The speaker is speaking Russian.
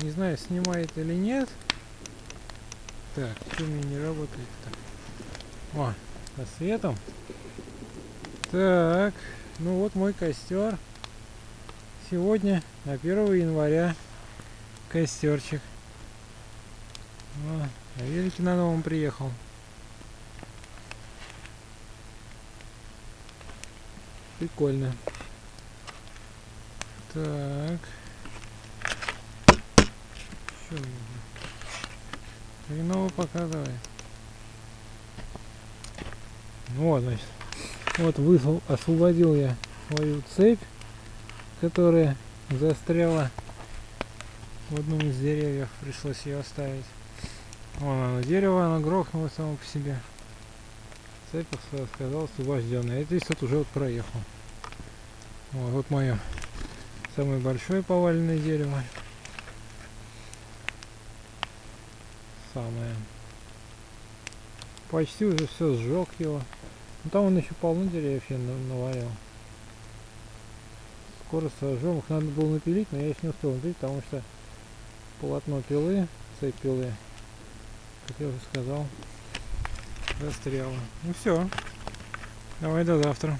Не знаю, снимает или нет. Так, что у меня не работает-то? О, со светом. Так, ну вот мой костер. Сегодня, на 1 января, костерчик. О, на велике на новом приехал. Прикольно. Так. Что хреново показывает. Вот, значит. Вот освободил я свою цепь, которая застряла в одном из деревьев. Пришлось ее оставить. Вон оно, дерево, оно грохнуло само по себе. Цепь, сказал, освобожденная. Это здесь вот уже вот проехал. Вот мое самое большое поваленное дерево. Самое. Почти уже все сжег его. Но там он еще полно деревьев я навалил. Скоро сожжем. Их надо было напилить, но я еще не успел напилить, потому что полотно пилы, цепь пилы, как я уже сказал, застряло. Ну все. Давай до завтра.